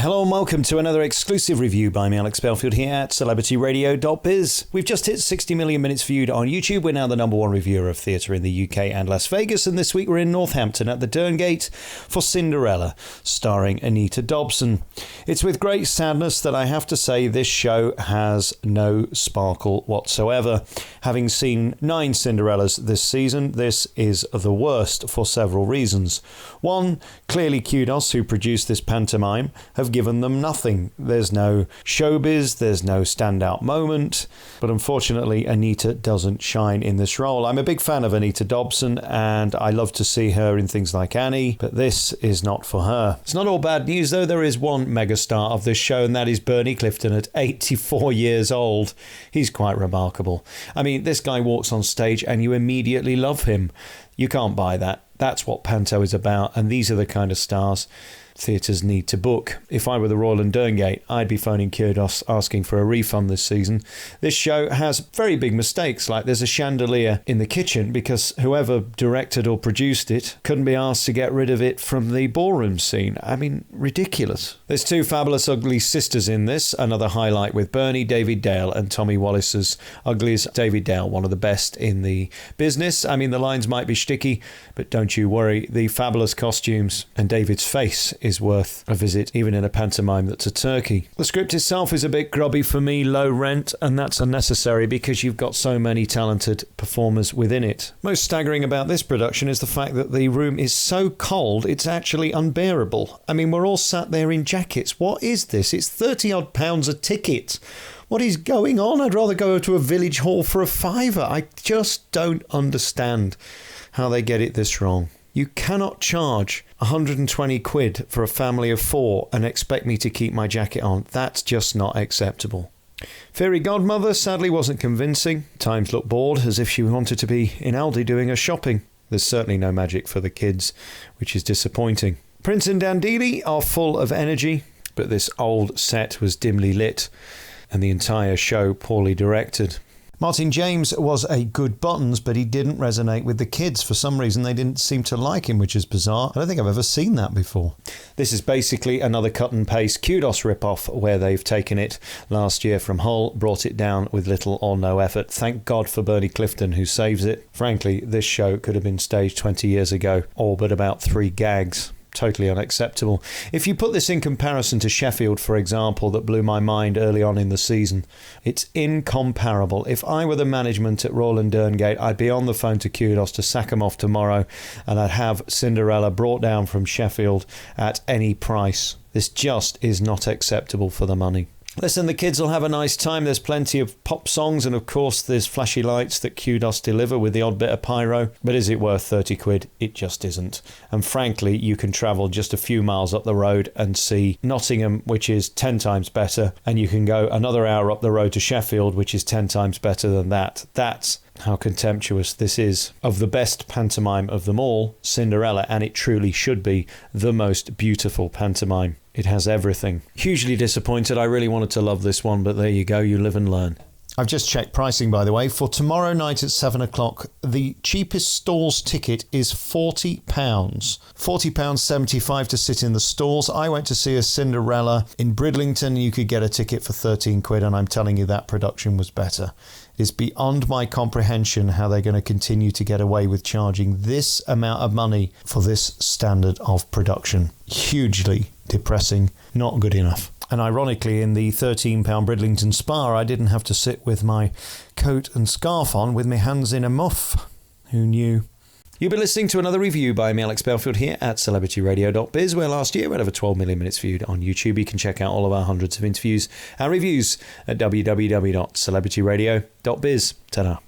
Hello and welcome to another exclusive review by me, Alex Belfield, here at celebrityradio.biz. We've just hit 60 million minutes viewed on YouTube. We're now the #1 reviewer of theatre in the UK and Las Vegas, and this week we're in Northampton at the Derngate for Cinderella, starring Anita Dobson. It's with great sadness that I have to say this show has no sparkle whatsoever. Having seen 9 Cinderellas this season, this is the worst for several reasons. One, clearly Kudos, who produced this pantomime, have given them nothing. There's no showbiz, there's no standout moment, but unfortunately Anita doesn't shine in this role. I'm a big fan of Anita Dobson and I love to see her in things like Annie, but this is not for her. It's not all bad news though. There is one megastar of this show, and that is Bernie Clifton at 84 years old. He's quite remarkable. I mean, this guy walks on stage and you immediately love him. You can't buy that. That's what Panto is about, and these are the kind of stars theatres need to book. If I were the Royal and Derngate, I'd be phoning Kudos asking for a refund this season. This show has very big mistakes, like there's a chandelier in the kitchen because whoever directed or produced it couldn't be asked to get rid of it from the ballroom scene. I mean, ridiculous. There's 2 fabulous ugly sisters in this, another highlight with Bernie, David Dale and Tommy Wallace's uglies. David Dale, one of the best in the business. I mean, the lines might be sticky, but don't you worry, the fabulous costumes and David's face is worth a visit, even in a pantomime that's a turkey. The script itself is a bit grubby for me, low rent, and that's unnecessary because you've got so many talented performers within it. Most staggering about this production is the fact that the room is so cold it's actually unbearable. I mean, we're all sat there in jackets. What is this? It's 30 odd pounds a ticket. What is going on? I'd rather go to a village hall for a £5. I just don't understand how they get it this wrong. You cannot charge 120 quid for a family of 4 and expect me to keep my jacket on. That's just not acceptable. Fairy Godmother sadly wasn't convincing. Times looked bored, as if she wanted to be in Aldi doing her shopping. There's certainly no magic for the kids, which is disappointing. Prince and Dandeli are full of energy, but this old set was dimly lit and the entire show poorly directed. Martin James was a good Buttons, but he didn't resonate with the kids. For some reason, they didn't seem to like him, which is bizarre. I don't think I've ever seen that before. This is basically another cut and paste Kudos rip-off, where they've taken it last year from Hull, brought it down with little or no effort. Thank God for Bernie Clifton, who saves it. Frankly, this show could have been staged 20 years ago, all but about 3 gags. Totally unacceptable. If you put this in comparison to Sheffield, for example, that blew my mind early on in the season, it's incomparable. If I were the management at Royal and Derngate, I'd be on the phone to Kudos to sack him off tomorrow, and I'd have Cinderella brought down from Sheffield at any price. This just is not acceptable for the money. Listen, the kids will have a nice time. There's plenty of pop songs, and of course there's flashy lights that Kudos deliver with the odd bit of pyro. But is it worth 30 quid? It just isn't. And frankly, you can travel just a few miles up the road and see Nottingham, which is 10 times better, and you can go another hour up the road to Sheffield, which is 10 times better than that. That's how contemptuous this is of the best pantomime of them all, Cinderella, and it truly should be the most beautiful pantomime. It has everything. Hugely disappointed. I really wanted to love this one, but there you go, you live and learn. I've just checked pricing, by the way. For tomorrow night at 7 o'clock, the cheapest stalls ticket is £40. £40.75 to sit in the stalls. I went to see a Cinderella in Bridlington. You could get a ticket for 13 quid, and I'm telling you that production was better. It is beyond my comprehension how they're going to continue to get away with charging this amount of money for this standard of production. Hugely depressing, not good enough. And ironically, in the £13 Bridlington Spa, I didn't have to sit with my coat and scarf on with my hands in a muff. Who knew? You've been listening to another review by me, Alex Belfield, here at celebrityradio.biz, where last year we had over 12 million minutes viewed on YouTube. You can check out all of our hundreds of interviews and reviews at www.celebrityradio.biz. Ta-da.